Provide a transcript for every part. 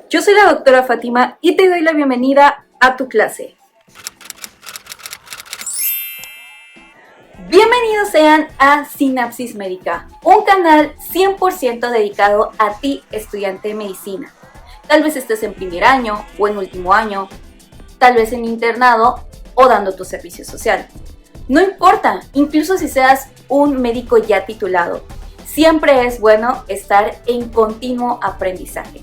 Yo soy la doctora Fátima y te doy la bienvenida a tu clase. Bienvenidos sean a Sinapsis Médica, un canal 100% dedicado a ti, estudiante de medicina. Tal vez estés en primer año o en último año, tal vez en internado o dando tu servicio social. No importa, incluso si seas un médico ya titulado, siempre es bueno estar en continuo aprendizaje.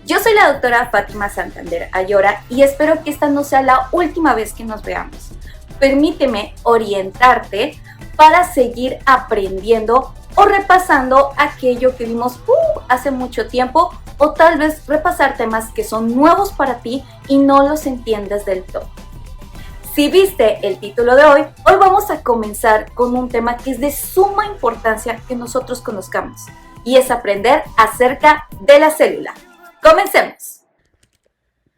Yo soy la doctora Fátima Santander Ayora y espero que esta no sea la última vez que nos veamos. Permíteme orientarte para seguir aprendiendo o repasando aquello que vimos hace mucho tiempo, o tal vez repasar temas que son nuevos para ti y no los entiendes del todo. Si viste el título de hoy vamos a comenzar con un tema que es de suma importancia que nosotros conozcamos, y es aprender acerca de la célula. ¡Comencemos!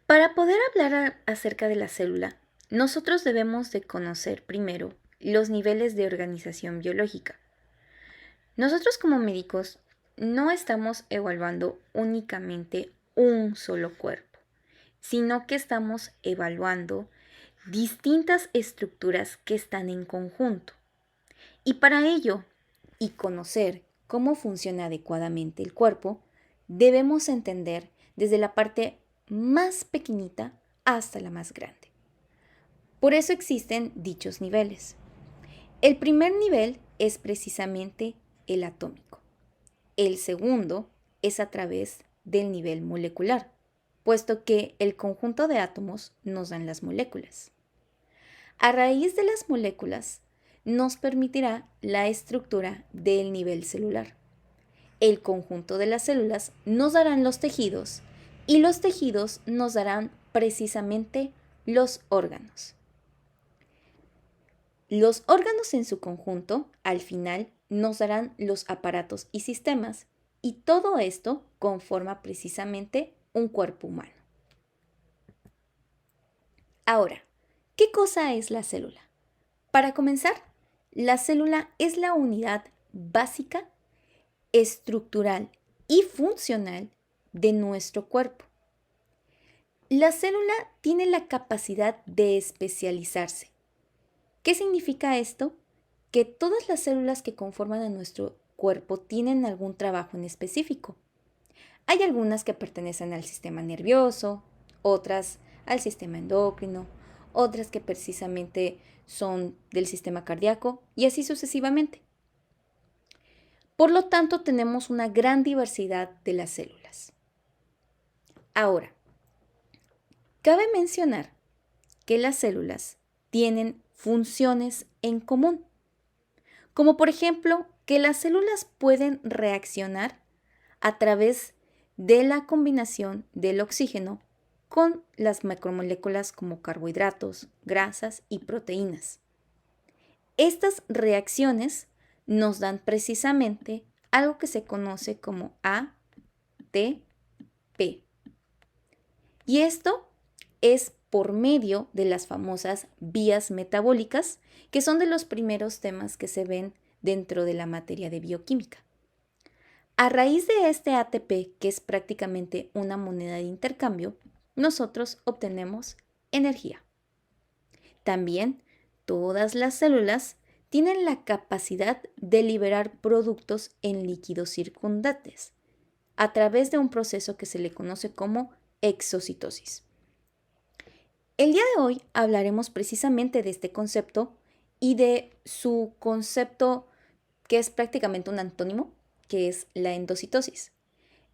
Para poder hablar acerca de la célula, nosotros debemos de conocer primero los niveles de organización biológica. Nosotros como médicos no estamos evaluando únicamente un solo cuerpo, sino que estamos evaluando distintas estructuras que están en conjunto. Y para ello, y conocer cómo funciona adecuadamente el cuerpo, debemos entender desde la parte más pequeñita hasta la más grande. Por eso existen dichos niveles. El primer nivel es precisamente el atómico. El segundo es a través del nivel molecular, puesto que el conjunto de átomos nos dan las moléculas. A raíz de las moléculas nos permitirá la estructura del nivel celular. El conjunto de las células nos darán los tejidos y los tejidos nos darán precisamente los órganos. Los órganos en su conjunto, al final, nos darán los aparatos y sistemas, y todo esto conforma precisamente un cuerpo humano. Ahora, ¿qué cosa es la célula? Para comenzar, la célula es la unidad básica, estructural y funcional de nuestro cuerpo. La célula tiene la capacidad de especializarse. ¿Qué significa esto? Que todas las células que conforman a nuestro cuerpo tienen algún trabajo en específico. Hay algunas que pertenecen al sistema nervioso, otras al sistema endocrino, otras que precisamente son del sistema cardíaco y así sucesivamente. Por lo tanto, tenemos una gran diversidad de las células. Ahora, cabe mencionar que las células tienen funciones en común, como por ejemplo que las células pueden reaccionar a través de la combinación del oxígeno con las macromoléculas como carbohidratos, grasas y proteínas. Estas reacciones nos dan precisamente algo que se conoce como ATP. Y esto es por medio de las famosas vías metabólicas, que son de los primeros temas que se ven dentro de la materia de bioquímica. A raíz de este ATP, que es prácticamente una moneda de intercambio, nosotros obtenemos energía. También todas las células tienen la capacidad de liberar productos en líquidos circundantes a través de un proceso que se le conoce como exocitosis. El día de hoy hablaremos precisamente de este concepto y de su concepto que es prácticamente un antónimo, que es la endocitosis.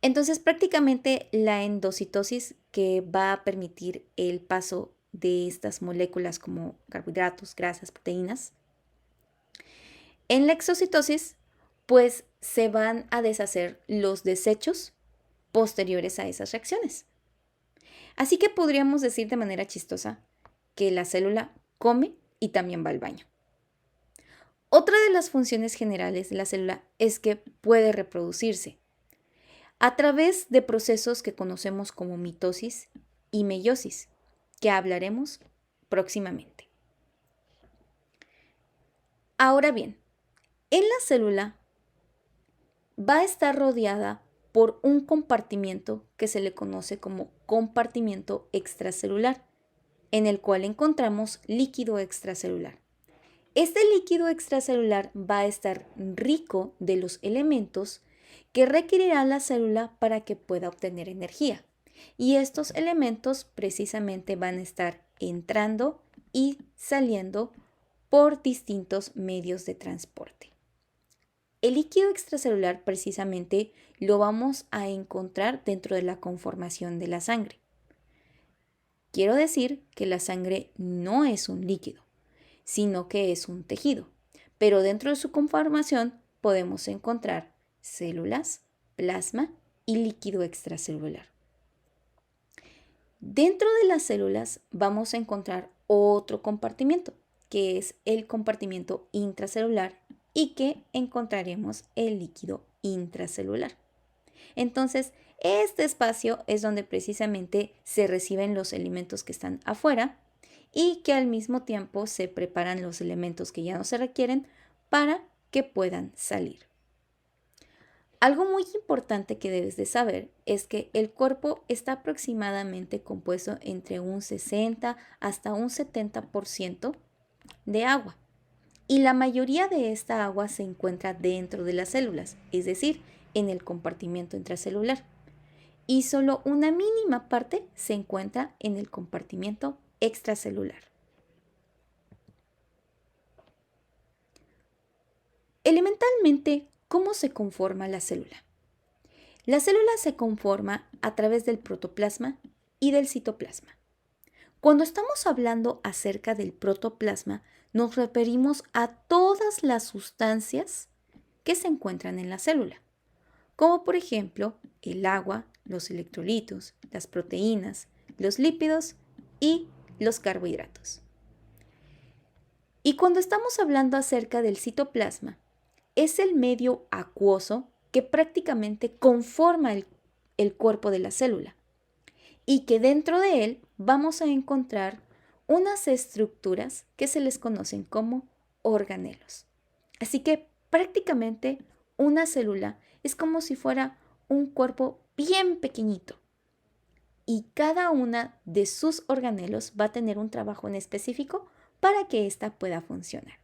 Entonces, prácticamente la endocitosis que va a permitir el paso de estas moléculas como carbohidratos, grasas, proteínas. En la exocitosis, pues se van a deshacer los desechos posteriores a esas reacciones. Así que podríamos decir de manera chistosa que la célula come y también va al baño. Otra de las funciones generales de la célula es que puede reproducirse a través de procesos que conocemos como mitosis y meiosis, que hablaremos próximamente. Ahora bien, en la célula va a estar rodeada por un compartimiento que se le conoce como compartimiento extracelular, en el cual encontramos líquido extracelular. Este líquido extracelular va a estar rico de los elementos que requerirá la célula para que pueda obtener energía. Y estos elementos precisamente van a estar entrando y saliendo por distintos medios de transporte. El líquido extracelular precisamente lo vamos a encontrar dentro de la conformación de la sangre. Quiero decir que la sangre no es un líquido, sino que es un tejido, pero dentro de su conformación podemos encontrar células, plasma y líquido extracelular. Dentro de las células vamos a encontrar otro compartimiento, que es el compartimiento intracelular y que encontraremos el líquido intracelular. Entonces, este espacio es donde precisamente se reciben los elementos que están afuera y que al mismo tiempo se preparan los elementos que ya no se requieren para que puedan salir. Algo muy importante que debes de saber es que el cuerpo está aproximadamente compuesto entre un 60 hasta un 70% de agua. Y la mayoría de esta agua se encuentra dentro de las células, es decir, en el compartimiento intracelular. Y solo una mínima parte se encuentra en el compartimiento extracelular. Elementalmente, ¿cómo se conforma la célula? La célula se conforma a través del protoplasma y del citoplasma. Cuando estamos hablando acerca del protoplasma, nos referimos a todas las sustancias que se encuentran en la célula, como por ejemplo el agua, los electrolitos, las proteínas, los lípidos y los carbohidratos. Y cuando estamos hablando acerca del citoplasma, es el medio acuoso que prácticamente conforma el cuerpo de la célula y que dentro de él vamos a encontrar unas estructuras que se les conocen como organelos. Así que prácticamente una célula es como si fuera un cuerpo bien pequeñito y cada una de sus organelos va a tener un trabajo en específico para que ésta pueda funcionar.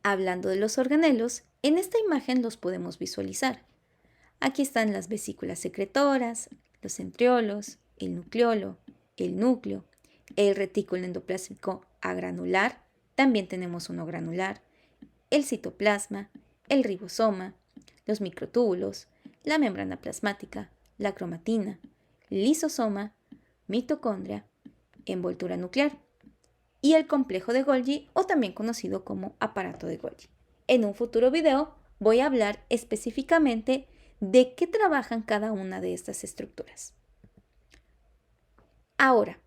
Hablando de los organelos, en esta imagen los podemos visualizar. Aquí están las vesículas secretoras, los centriolos, el nucleolo, el núcleo, el retículo endoplásmico agranular, también tenemos uno granular, el citoplasma, el ribosoma, los microtúbulos, la membrana plasmática, la cromatina, lisosoma, mitocondria, envoltura nuclear y el complejo de Golgi o también conocido como aparato de Golgi. En un futuro video voy a hablar específicamente de qué trabajan cada una de estas estructuras. Ahora,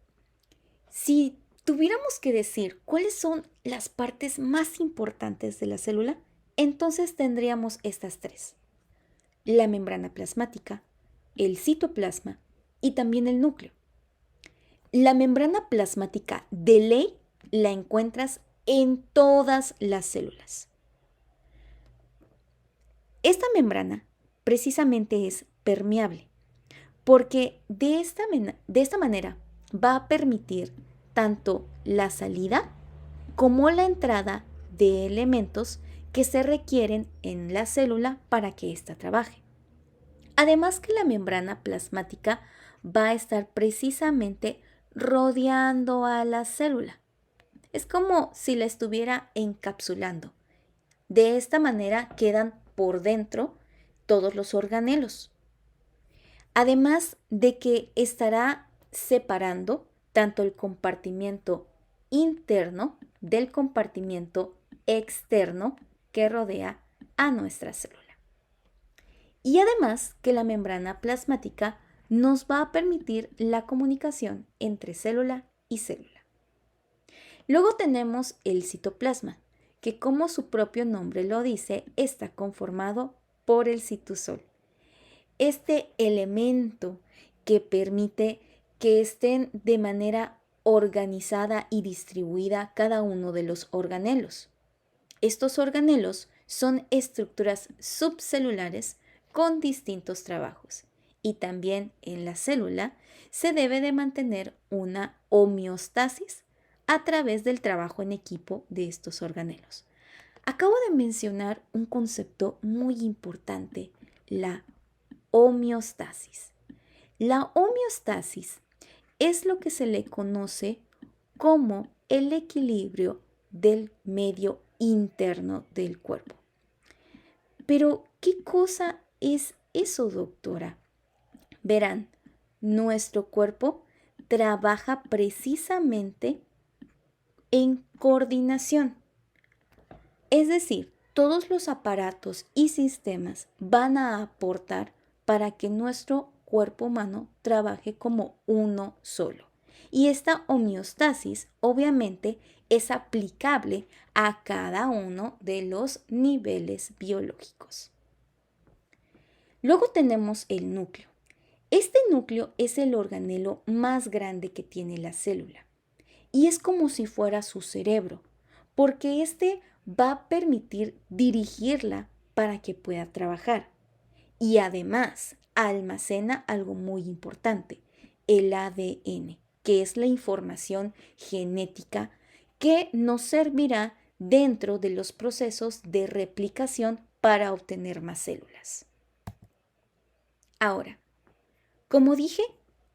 si tuviéramos que decir cuáles son las partes más importantes de la célula, entonces tendríamos estas tres: la membrana plasmática, el citoplasma y también el núcleo. La membrana plasmática de ley la encuentras en todas las células. Esta membrana precisamente es permeable porque de esta manera va a permitir tanto la salida como la entrada de elementos que se requieren en la célula para que ésta trabaje. Además que la membrana plasmática va a estar precisamente rodeando a la célula. Es como si la estuviera encapsulando. De esta manera quedan por dentro todos los organelos. Además de que estará separando tanto el compartimiento interno del compartimiento externo que rodea a nuestra célula. Y además que la membrana plasmática nos va a permitir la comunicación entre célula y célula. Luego tenemos el citoplasma, que como su propio nombre lo dice, está conformado por el citosol. Este elemento que permite que estén de manera organizada y distribuida cada uno de los organelos. Estos organelos son estructuras subcelulares con distintos trabajos. Y también en la célula se debe de mantener una homeostasis a través del trabajo en equipo de estos organelos. Acabo de mencionar un concepto muy importante, la homeostasis. La homeostasis es lo que se le conoce como el equilibrio del medio interno del cuerpo. Pero, ¿qué cosa es eso, doctora? Verán, nuestro cuerpo trabaja precisamente en coordinación. Es decir, todos los aparatos y sistemas van a aportar para que nuestro cuerpo humano trabaje como uno solo. Y esta homeostasis obviamente es aplicable a cada uno de los niveles biológicos. Luego tenemos el núcleo. Este núcleo es el organelo más grande que tiene la célula y es como si fuera su cerebro, porque este va a permitir dirigirla para que pueda trabajar. Y además almacena algo muy importante, el ADN, que es la información genética que nos servirá dentro de los procesos de replicación para obtener más células. Ahora, como dije,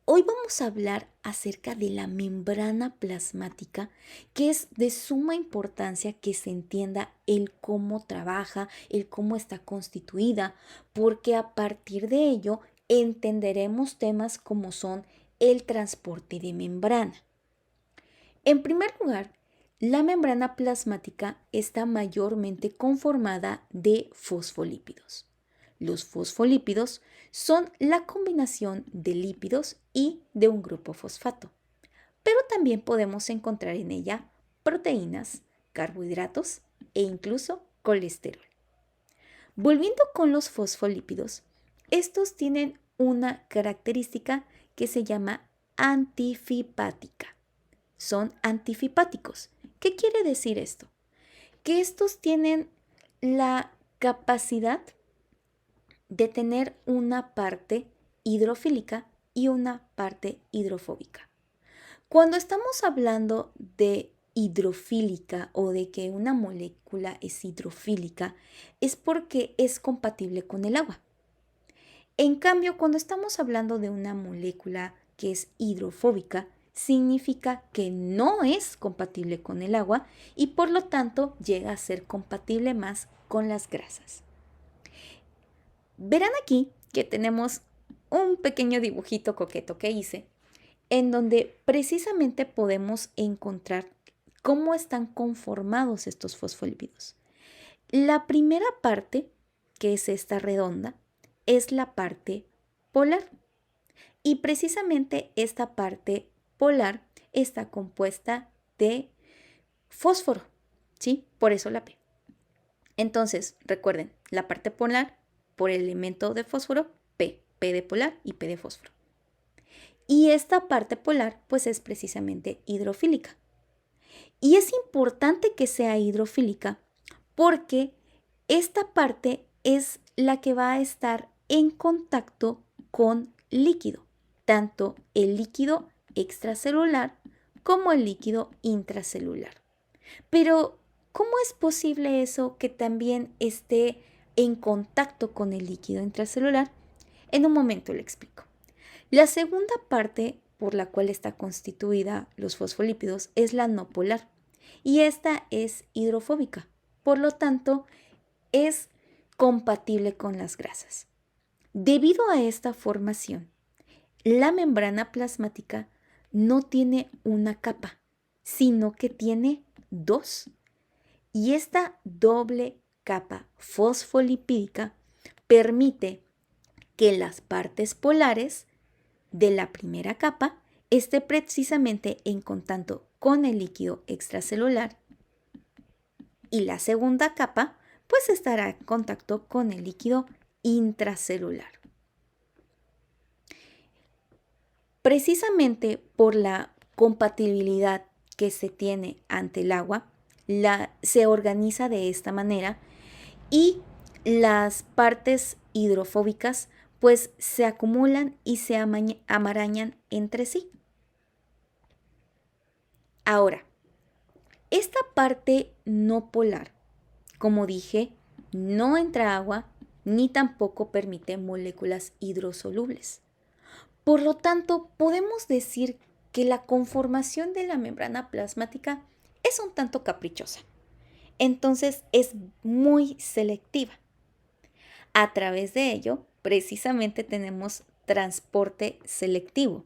hoy vamos a hablar acerca de la membrana plasmática, que es de suma importancia que se entienda el cómo trabaja, el cómo está constituida, porque a partir de ello entenderemos temas como son el transporte de membrana. En primer lugar, la membrana plasmática está mayormente conformada de fosfolípidos. Los fosfolípidos son la combinación de lípidos y de un grupo fosfato, pero también podemos encontrar en ella proteínas, carbohidratos e incluso colesterol. Volviendo con los fosfolípidos, estos tienen una característica que se llama antifipática. Son antifipáticos. ¿Qué quiere decir esto? Que estos tienen la capacidad de tener una parte hidrofílica y una parte hidrofóbica. Cuando estamos hablando de hidrofílica o de que una molécula es hidrofílica, es porque es compatible con el agua. En cambio, cuando estamos hablando de una molécula que es hidrofóbica, significa que no es compatible con el agua y por lo tanto llega a ser compatible más con las grasas. Verán aquí que tenemos un pequeño dibujito coqueto que hice, en donde precisamente podemos encontrar cómo están conformados estos fosfolípidos. La primera parte, que es esta redonda, es la parte polar. Y precisamente esta parte polar está compuesta de fósforo, ¿sí? Por eso la P. Entonces, recuerden, la parte polar por el elemento de fósforo, P de polar y P de fósforo. Y esta parte polar, pues es precisamente hidrofílica. Y es importante que sea hidrofílica porque esta parte es la que va a estar en contacto con líquido, tanto el líquido extracelular como el líquido intracelular. Pero, ¿cómo es posible eso que también esté en contacto con el líquido intracelular? En un momento le explico. La segunda parte por la cual está constituida los fosfolípidos es la no polar y esta es hidrofóbica, por lo tanto es compatible con las grasas. Debido a esta formación, la membrana plasmática no tiene una capa, sino que tiene dos. Y esta doble capa fosfolipídica permite que las partes polares de la primera capa esté precisamente en contacto con el líquido extracelular y la segunda capa pues estará en contacto con el líquido intracelular. Precisamente por la compatibilidad que se tiene ante el agua, se organiza de esta manera y las partes hidrofóbicas pues se acumulan y se amarañan entre sí. Ahora, esta parte no polar, como dije, no entra agua ni tampoco permite moléculas hidrosolubles. Por lo tanto, podemos decir que la conformación de la membrana plasmática es un tanto caprichosa. Entonces es muy selectiva. A través de ello, precisamente tenemos transporte selectivo.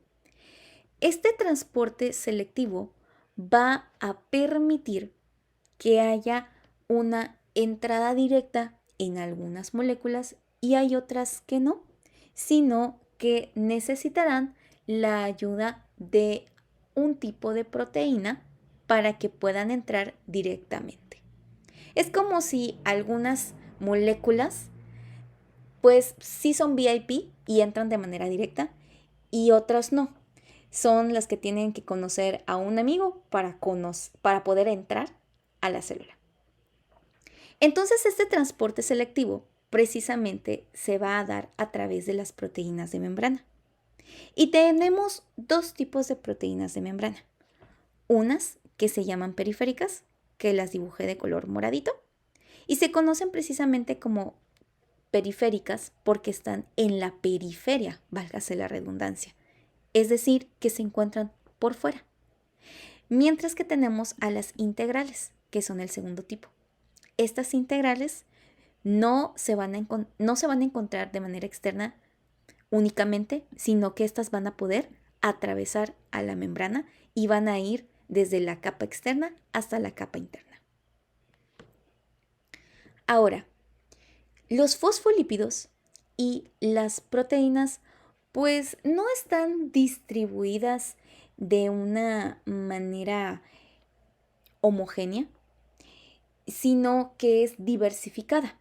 Este transporte selectivo va a permitir que haya una entrada directa en algunas moléculas y hay otras que no, sino que necesitarán la ayuda de un tipo de proteína para que puedan entrar directamente. Es como si algunas moléculas pues sí son VIP y entran de manera directa y otras no. Son las que tienen que conocer a un amigo para poder entrar a la célula. Entonces, este transporte selectivo precisamente se va a dar a través de las proteínas de membrana. Y tenemos dos tipos de proteínas de membrana. Unas que se llaman periféricas, que las dibujé de color moradito, y se conocen precisamente como periféricas porque están en la periferia, válgase la redundancia, es decir, que se encuentran por fuera. Mientras que tenemos a las integrales, que son el segundo tipo. Estas integrales no se van a encontrar de manera externa únicamente, sino que estas van a poder atravesar a la membrana y van a ir desde la capa externa hasta la capa interna. Ahora, los fosfolípidos y las proteínas pues no están distribuidas de una manera homogénea, sino que es diversificada.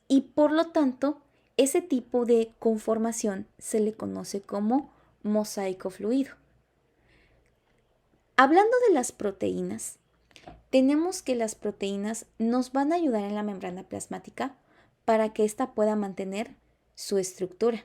Y por lo tanto, ese tipo de conformación se le conoce como mosaico fluido. Hablando de las proteínas, tenemos que las proteínas nos van a ayudar en la membrana plasmática para que ésta pueda mantener su estructura.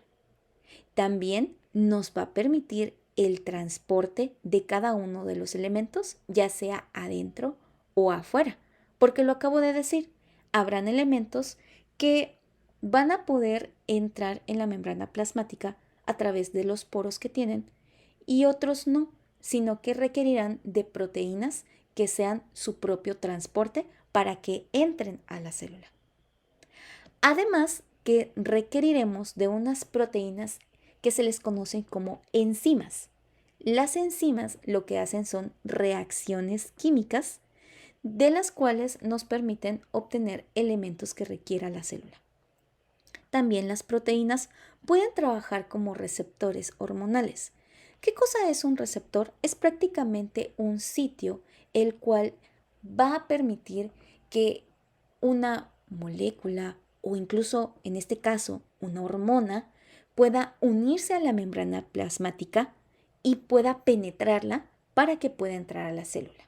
También nos va a permitir el transporte de cada uno de los elementos, ya sea adentro o afuera, porque lo acabo de decir, habrán elementos que van a poder entrar en la membrana plasmática a través de los poros que tienen y otros no, sino que requerirán de proteínas que sean su propio transporte para que entren a la célula. Además que requeriremos de unas proteínas que se les conocen como enzimas. Las enzimas lo que hacen son reacciones químicas de las cuales nos permiten obtener elementos que requiera la célula. También las proteínas pueden trabajar como receptores hormonales. ¿Qué cosa es un receptor? Es prácticamente un sitio el cual va a permitir que una molécula o incluso en este caso una hormona pueda unirse a la membrana plasmática y pueda penetrarla para que pueda entrar a la célula.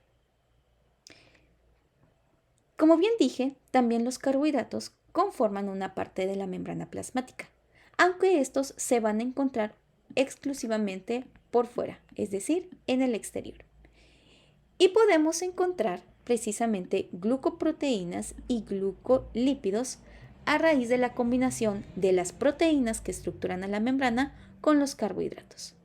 Como bien dije, también los carbohidratos conforman una parte de la membrana plasmática, aunque estos se van a encontrar exclusivamente por fuera, es decir, en el exterior. Y podemos encontrar precisamente glucoproteínas y glucolípidos a raíz de la combinación de las proteínas que estructuran a la membrana con los carbohidratos,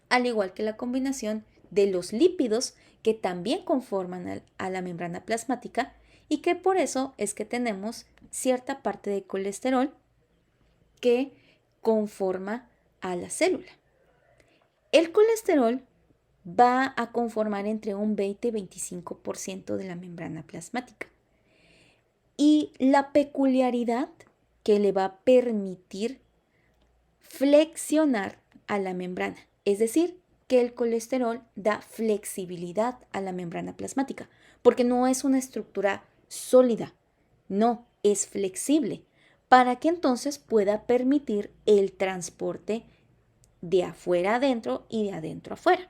al igual que la combinación de los lípidos que también conforman a la membrana plasmática y que por eso es que tenemos cierta parte de colesterol que conforma a la célula. El colesterol va a conformar entre un 20 y 25% de la membrana plasmática. Y la peculiaridad que le va a permitir flexionar a la membrana, es decir, que el colesterol da flexibilidad a la membrana plasmática, porque no es una estructura sólida, no, es flexible, para que entonces pueda permitir el transporte de afuera adentro y de adentro afuera.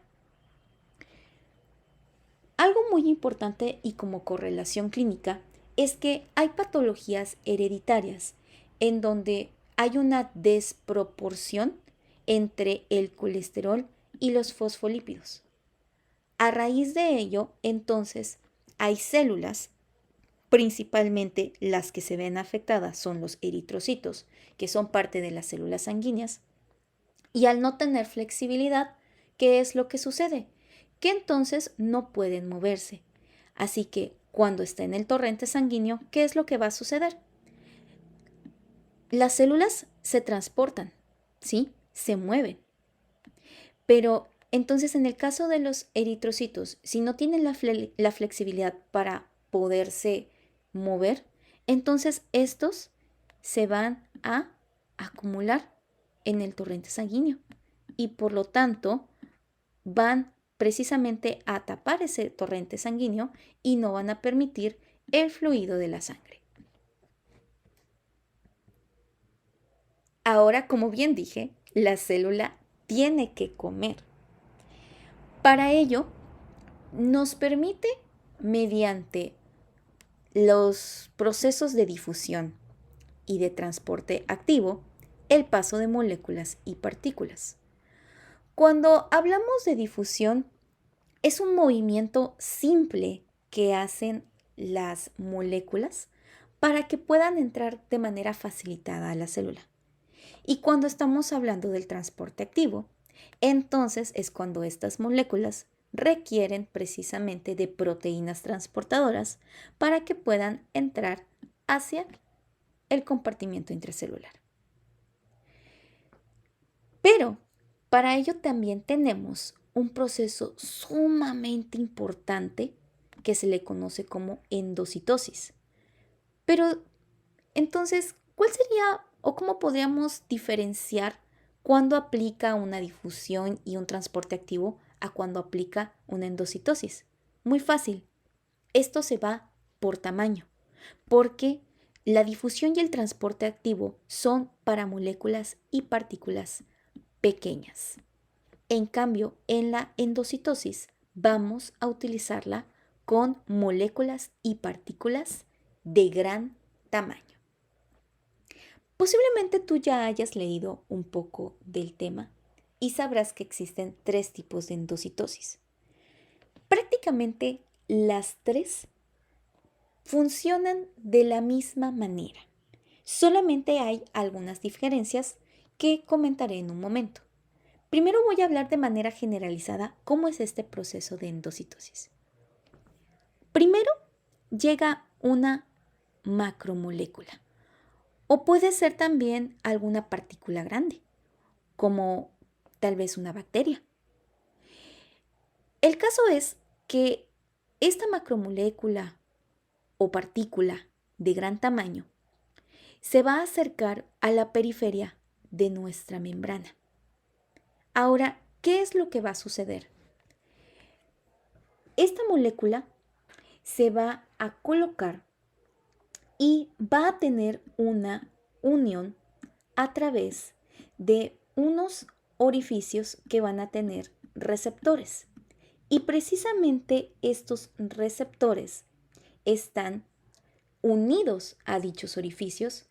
Algo muy importante y como correlación clínica es que hay patologías hereditarias en donde hay una desproporción entre el colesterol y los fosfolípidos. A raíz de ello, entonces, hay células, principalmente las que se ven afectadas son los eritrocitos, que son parte de las células sanguíneas, y al no tener flexibilidad, ¿qué es lo que sucede? Que entonces no pueden moverse. Así que cuando está en el torrente sanguíneo, ¿qué es lo que va a suceder? Las células se transportan, ¿sí? Se mueven. Pero entonces en el caso de los eritrocitos, si no tienen la flexibilidad para poderse mover, entonces estos se van a acumular en el torrente sanguíneo y por lo tanto van precisamente a tapar ese torrente sanguíneo y no van a permitir el fluido de la sangre. Ahora, como bien dije, la célula tiene que comer. Para ello, nos permite, mediante los procesos de difusión y de transporte activo, el paso de moléculas y partículas. Cuando hablamos de difusión, es un movimiento simple que hacen las moléculas para que puedan entrar de manera facilitada a la célula. Y cuando estamos hablando del transporte activo, entonces es cuando estas moléculas requieren precisamente de proteínas transportadoras para que puedan entrar hacia el compartimiento intracelular. Pero para ello también tenemos un proceso sumamente importante que se le conoce como endocitosis. Pero entonces, ¿cuál sería o cómo podríamos diferenciar cuándo aplica una difusión y un transporte activo a cuando aplica una endocitosis? Muy fácil. Esto se va por tamaño, porque la difusión y el transporte activo son para moléculas y partículas pequeñas. En cambio, en la endocitosis vamos a utilizarla con moléculas y partículas de gran tamaño. Posiblemente tú ya hayas leído un poco del tema y sabrás que existen 3 tipos de endocitosis. Prácticamente las 3 funcionan de la misma manera. Solamente hay algunas diferencias que comentaré en un momento. Primero voy a hablar de manera generalizada cómo es este proceso de endocitosis. Primero llega una macromolécula o puede ser también alguna partícula grande, como tal vez una bacteria. El caso es que esta macromolécula o partícula de gran tamaño se va a acercar a la periferia de nuestra membrana. Ahora, ¿qué es lo que va a suceder? Esta molécula se va a colocar y va a tener una unión a través de unos orificios que van a tener receptores. Y precisamente estos receptores están unidos a dichos orificios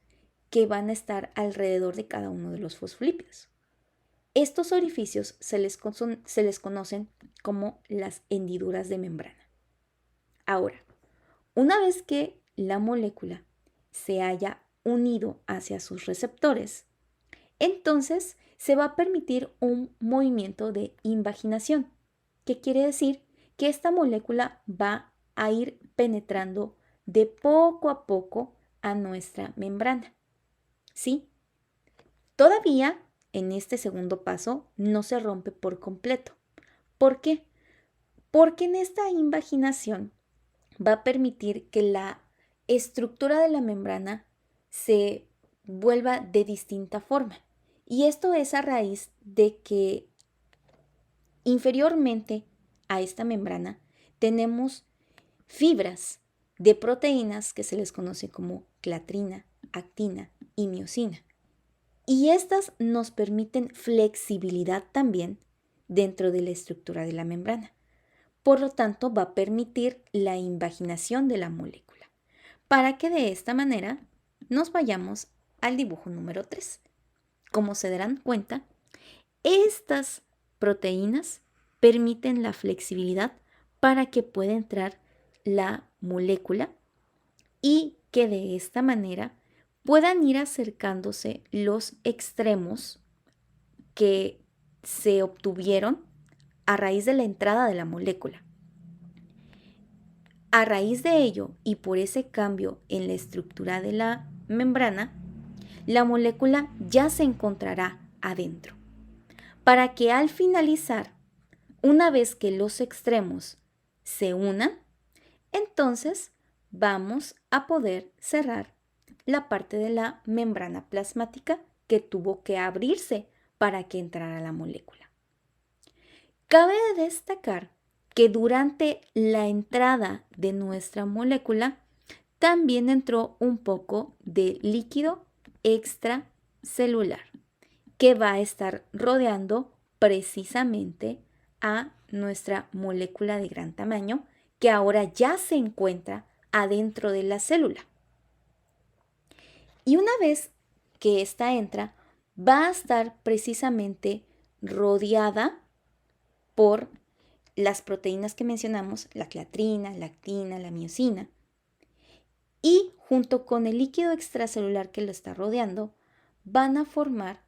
que van a estar alrededor de cada uno de los fosfolípidos. Estos orificios se les conocen como las hendiduras de membrana. Ahora, una vez que la molécula se haya unido hacia sus receptores, entonces se va a permitir un movimiento de invaginación, que quiere decir que esta molécula va a ir penetrando de poco a poco a nuestra membrana. ¿Sí? Todavía en este segundo paso no se rompe por completo. ¿Por qué? Porque en esta invaginación va a permitir que la estructura de la membrana se vuelva de distinta forma. Y esto es a raíz de que inferiormente a esta membrana tenemos fibras de proteínas que se les conoce como clatrina, actina y miosina. Y estas nos permiten flexibilidad también dentro de la estructura de la membrana. Por lo tanto, va a permitir la invaginación de la molécula. para que de esta manera nos vayamos al dibujo número 3. Como se darán cuenta, estas proteínas permiten la flexibilidad para que pueda entrar la molécula y que de esta manera puedan ir acercándose los extremos que se obtuvieron a raíz de la entrada de la molécula. A raíz de ello y por ese cambio en la estructura de la membrana, la molécula ya se encontrará adentro, para que al finalizar, una vez que los extremos se unan, entonces vamos a poder cerrar la parte de la membrana plasmática que tuvo que abrirse para que entrara la molécula. Cabe destacar que durante la entrada de nuestra molécula también entró un poco de líquido extracelular que va a estar rodeando precisamente a nuestra molécula de gran tamaño que ahora ya se encuentra adentro de la célula. Y una vez que ésta entra, va a estar precisamente rodeada por las proteínas que mencionamos, la clatrina, la actina, la miosina, y junto con el líquido extracelular que lo está rodeando, van a formar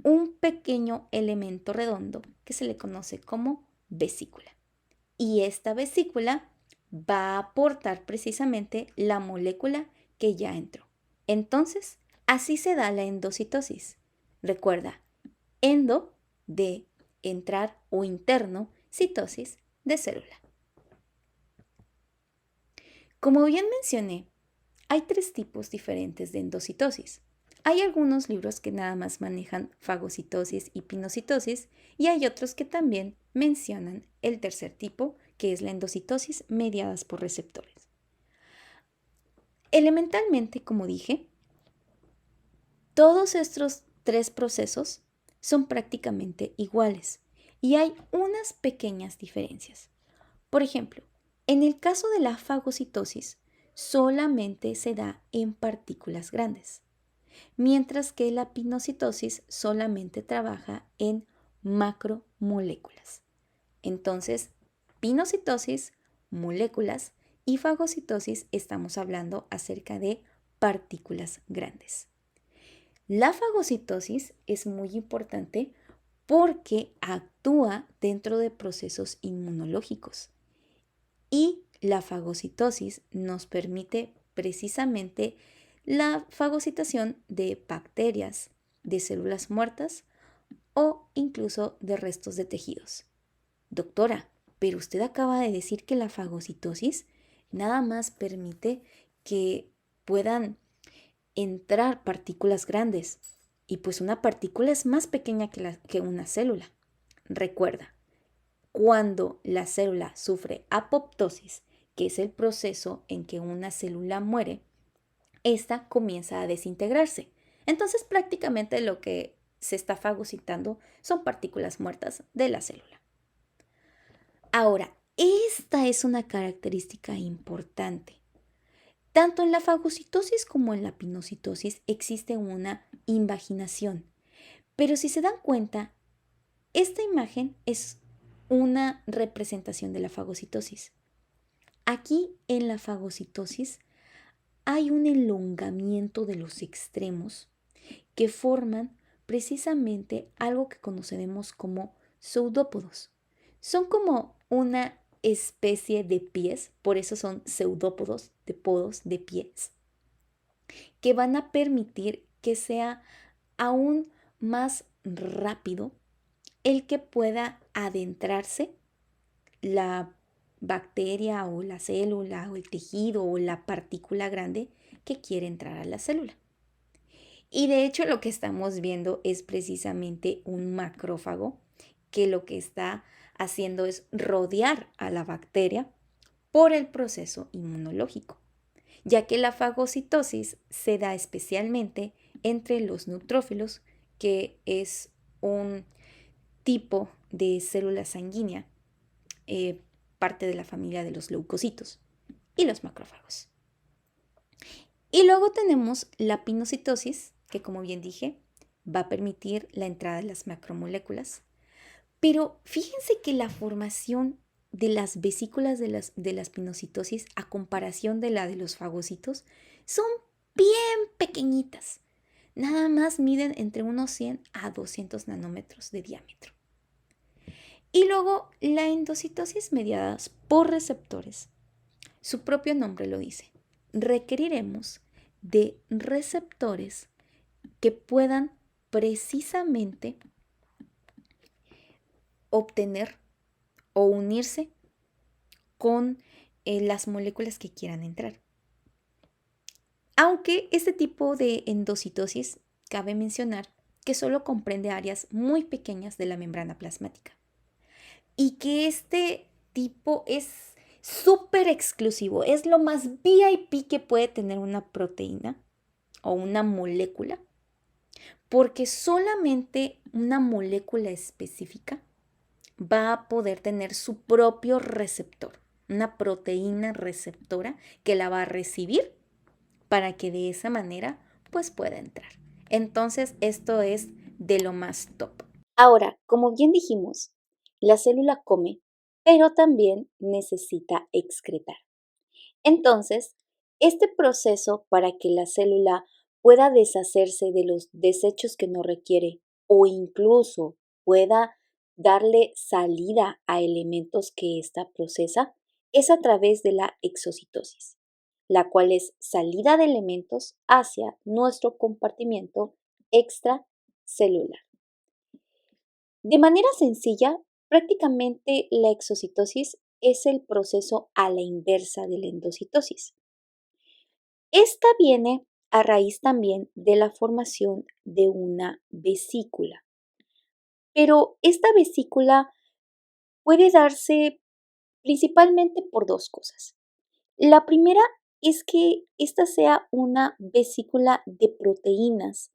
un pequeño elemento redondo que se le conoce como vesícula. Y esta vesícula va a aportar precisamente la molécula que ya entró. Entonces, así se da la endocitosis. Recuerda, endo de entrar o interno, citosis de célula. Como bien mencioné, hay 3 tipos diferentes de endocitosis. Hay algunos libros que nada más manejan fagocitosis y pinocitosis y hay otros que también mencionan el tercer tipo, que es la endocitosis mediadas por receptores. Elementalmente, como dije, todos estos 3 procesos son prácticamente iguales y hay unas pequeñas diferencias. Por ejemplo, en el caso de la fagocitosis, solamente se da en partículas grandes, mientras que la pinocitosis solamente trabaja en macromoléculas. Entonces, pinocitosis, moléculas y fagocitosis estamos hablando acerca de partículas grandes. La fagocitosis es muy importante porque actúa dentro de procesos inmunológicos y la fagocitosis nos permite precisamente la fagocitación de bacterias, de células muertas o incluso de restos de tejidos. Doctora, pero usted acaba de decir que la fagocitosis nada más permite que puedan entrar partículas grandes y pues una partícula es más pequeña que una célula. Recuerda, cuando la célula sufre apoptosis, que es el proceso en que una célula muere, esta comienza a desintegrarse. Entonces prácticamente lo que se está fagocitando son partículas muertas de la célula. Ahora, esta es una característica importante. Tanto en la fagocitosis como en la pinocitosis existe una invaginación. Pero si se dan cuenta, esta imagen es una representación de la fagocitosis. Aquí en la fagocitosis hay un elongamiento de los extremos que forman precisamente algo que conoceremos como pseudópodos. Son como una especie de pies, por eso son pseudópodos, de podos de pies, que van a permitir que sea aún más rápido el que pueda adentrarse la bacteria o la célula o el tejido o la partícula grande que quiere entrar a la célula. Y de hecho lo que estamos viendo es precisamente un macrófago que lo que está haciendo es rodear a la bacteria por el proceso inmunológico, ya que la fagocitosis se da especialmente entre los neutrófilos, que es un tipo de célula sanguínea, parte de la familia de los leucocitos, y los macrófagos. Y luego tenemos la pinocitosis, que como bien dije, va a permitir la entrada de las macromoléculas. Pero fíjense que la formación de las vesículas de las pinocitosis a comparación de la de los fagocitos son bien pequeñitas. Nada más miden entre unos 100 a 200 nanómetros de diámetro. Y luego la endocitosis mediada por receptores. Su propio nombre lo dice. Requeriremos de receptores que puedan precisamente obtener o unirse con las moléculas que quieran entrar. Aunque este tipo de endocitosis cabe mencionar que solo comprende áreas muy pequeñas de la membrana plasmática y que este tipo es súper exclusivo, es lo más VIP que puede tener una proteína o una molécula, porque solamente una molécula específica va a poder tener su propio receptor, una proteína receptora que la va a recibir para que de esa manera pues pueda entrar. Entonces esto es de lo más top. Ahora, como bien dijimos, la célula come, pero también necesita excretar. Entonces, este proceso para que la célula pueda deshacerse de los desechos que no requiere o incluso pueda darle salida a elementos que ésta procesa es a través de la exocitosis, la cual es salida de elementos hacia nuestro compartimiento extracelular. De manera sencilla, prácticamente la exocitosis es el proceso a la inversa de la endocitosis. Esta viene a raíz también de la formación de una vesícula. Pero esta vesícula puede darse principalmente por dos cosas. La primera es que esta sea una vesícula de proteínas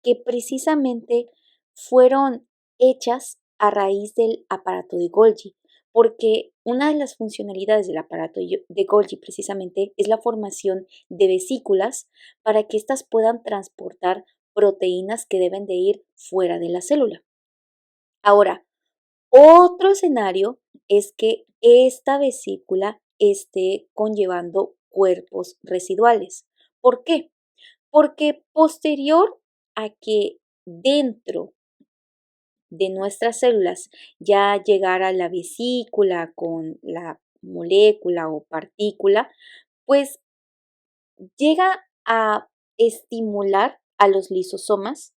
que precisamente fueron hechas a raíz del aparato de Golgi, porque una de las funcionalidades del aparato de Golgi precisamente es la formación de vesículas para que éstas puedan transportar proteínas que deben de ir fuera de la célula. Ahora, otro escenario es que esta vesícula esté conllevando cuerpos residuales. ¿Por qué? Porque posterior a que dentro de nuestras células ya llegara la vesícula con la molécula o partícula, pues llega a estimular a los lisosomas,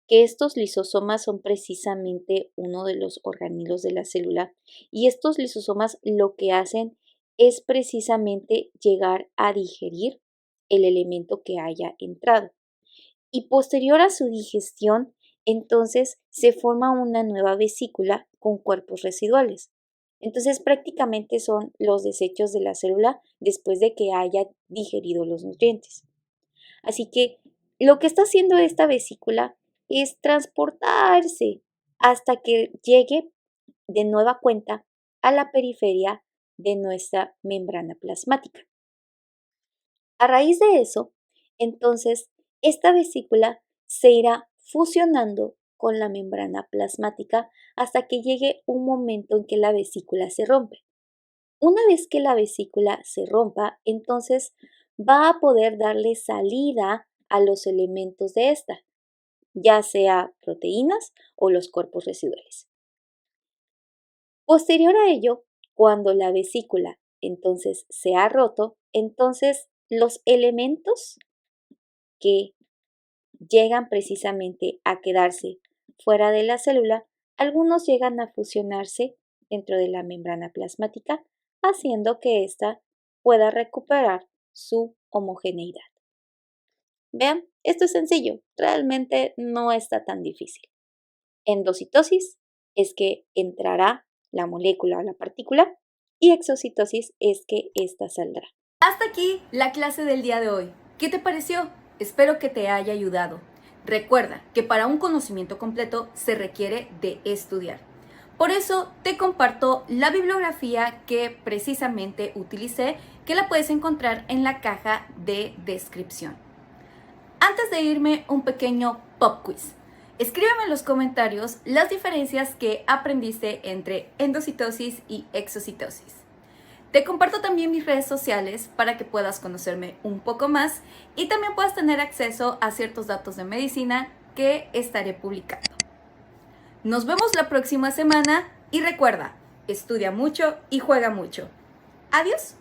que estos lisosomas son precisamente uno de los organelos de la célula, y estos lisosomas lo que hacen es precisamente llegar a digerir el elemento que haya entrado. Y posterior a su digestión, entonces se forma una nueva vesícula con cuerpos residuales. Entonces prácticamente son los desechos de la célula después de que haya digerido los nutrientes. Así que lo que está haciendo esta vesícula es transportarse hasta que llegue de nueva cuenta a la periferia de nuestra membrana plasmática. A raíz de eso, entonces, esta vesícula se irá fusionando con la membrana plasmática hasta que llegue un momento en que la vesícula se rompe. Una vez que la vesícula se rompa, entonces va a poder darle salida a los elementos de esta, ya sea proteínas o los cuerpos residuales. Posterior a ello, cuando la vesícula entonces se ha roto, entonces los elementos que llegan precisamente a quedarse fuera de la célula, algunos llegan a fusionarse dentro de la membrana plasmática, haciendo que ésta pueda recuperar su homogeneidad. Vean, esto es sencillo, realmente no está tan difícil. Endocitosis es que entrará la molécula o la partícula y exocitosis es que ésta saldrá. Hasta aquí la clase del día de hoy. ¿Qué te pareció? Espero que te haya ayudado. Recuerda que para un conocimiento completo se requiere de estudiar. Por eso te comparto la bibliografía que precisamente utilicé, que la puedes encontrar en la caja de descripción. Antes de irme, un pequeño pop quiz. Escríbeme en los comentarios las diferencias que aprendiste entre endocitosis y exocitosis. Te comparto también mis redes sociales para que puedas conocerme un poco más y también puedas tener acceso a ciertos datos de medicina que estaré publicando. Nos vemos la próxima semana y recuerda, estudia mucho y juega mucho. Adiós.